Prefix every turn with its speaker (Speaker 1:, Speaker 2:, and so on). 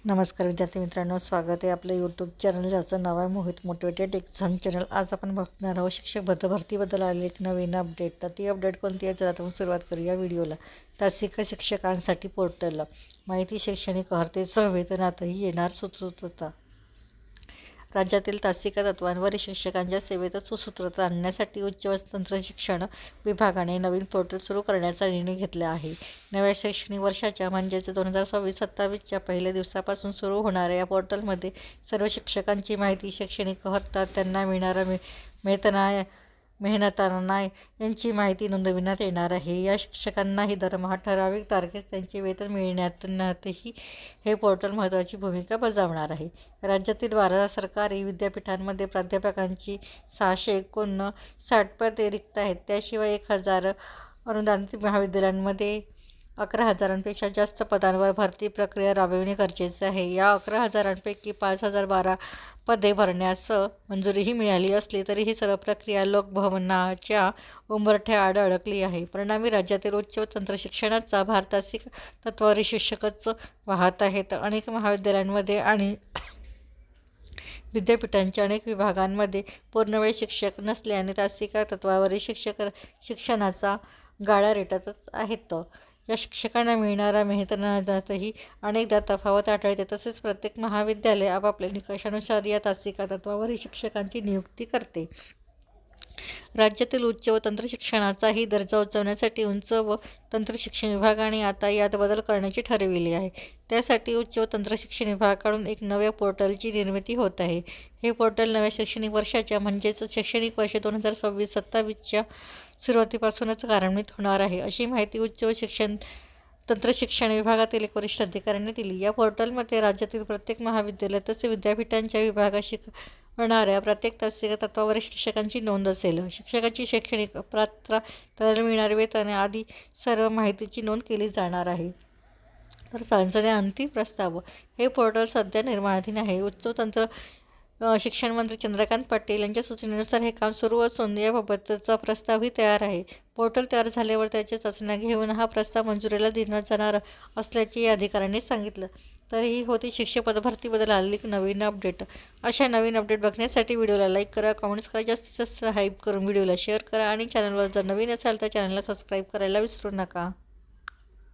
Speaker 1: नमस्कार विद्यार्थी मित्रांनो, स्वागत आहे आपलं यूट्यूब चॅनल ज्याचं नाव आहे मोहित मोटिवेटेड एक्झाम चॅनल। आज आपण बघणार आहोत शिक्षक भरतीबद्दल आलेली एक नवीन अपडेट। तर ती अपडेट कोणती आहे, चला आपण सुरुवात करूया व्हिडिओला। तासिका शिक्षकांसाठी पोर्टल माहिती, शैक्षणिक अर्हतेसह वेतनातही येणार सुसूत्रता। राज्यातील तासिका तत्वांवर शिक्षकांच्या सेवेत सुसूत्रता आणण्यासाठी उच्च व तंत्र शिक्षण विभागाने नवीन पोर्टल सुरू करण्याचा निर्णय घेतला आहे। नव्या शैक्षणिक वर्षाच्या म्हणजेच 2026-27च्या पहिल्या दिवसापासून सुरू होणाऱ्या या पोर्टलमध्ये सर्व शिक्षकांची माहिती, शैक्षणिक अर्हता, त्यांना मिळणारा मेहनताना यांची माहिती नोंदविण्यात येणार आहे। या शिक्षकांनाही दरमहा ठराविक तारखेस त्यांचे वेतन मिळण्यातही हे पोर्टल महत्त्वाची भूमिका बजावणार आहे। राज्यातील 12 सरकारी विद्यापीठांमध्ये प्राध्यापकांची 659 पदे रिक्त आहेत। त्याशिवाय 1000 अनुदानित महाविद्यालयांमध्ये 11,000पेक्षा जास्त पदांवर भरती प्रक्रिया राबविणे गरजेचे आहे। या 11,000पैकी 5,012 पदे भरण्यास मंजुरीही मिळाली असली तरी ही सर्व प्रक्रिया लोकभवनाच्या उंबरठ्याआड अडकली आहे। परिणामी राज्यातील उच्च व तंत्र शिक्षणाचा भार तासिका तत्वावरील शिक्षकच वाहत आहेत। अनेक महाविद्यालयांमध्ये आणि विद्यापीठांच्या अनेक विभागांमध्ये पूर्णवेळ शिक्षक नसल्याने तासिका तत्वावरील शिक्षणाचा गाडा रेटतच आहेत। या शिक्षकांना मिळणाऱ्या मेहनतीतही अनेकदा तफावत आढळते। तसेच प्रत्येक महाविद्यालय आपापल्या निकषानुसार या तासिका तत्वावरील शिक्षकांची नियुक्ती करते। राज्यातील उच्च व तंत्र शिक्षणाचाही दर्जा उंचावण्यासाठी उच्च व तंत्र शिक्षण विभागाने आता यात बदल करण्याचे ठरविले आहे। त्यासाठी उच्च व तंत्र शिक्षण विभागाकडून एक नव्या पोर्टलची निर्मिती होत आहे। हे पोर्टल नव्या शैक्षणिक वर्षाच्या म्हणजेच शैक्षणिक वर्ष 2026-27च्या सुरुवातीपासूनच कार्यान्वित होणार आहे, अशी माहिती उच्च व तंत्र शिक्षण विभागातील एक वरिष्ठ अधिकाऱ्यांनी दिली। या पोर्टलमध्ये राज्यातील प्रत्येक महाविद्यालय तसेच विद्यापीठांच्या विभागात शिकवणाऱ्या प्रत्येक तासिका तत्वावरील शिक्षकांची नोंद असेल। शिक्षकाची शैक्षणिक पात्रता, त्याला मिळणारे वेतन आदी सर्व माहितीची नोंद केली जाणार आहे। तर संसदेने अंतिम प्रस्ताव, हे पोर्टल सध्या निर्माणाधीन आहे। उच्च व तंत्र शिक्षण मंत्री चंद्रकांत पाटील यांच्या सूचनेनुसार हे काम सुरू असून याबाबतचा प्रस्तावही तयार आहे। पोर्टल तयार झाल्यावर त्याच्या चाचण्या घेऊन हा प्रस्ताव मंजुरीला देण्यात जाणार असल्याचे या अधिकाऱ्यांनी सांगितलं। तर ही होती शिक्षक भरतीबद्दल आलेली नवीन अपडेट। अशा नवीन अपडेट बघण्यासाठी व्हिडिओला लाईक करा, कमेंट्स करा, जास्तीत जास्त हाईप करून व्हिडिओला शेअर करा आणि चॅनलवर जर नवीन असाल तर चॅनलला सबस्क्राईब करायला विसरू नका।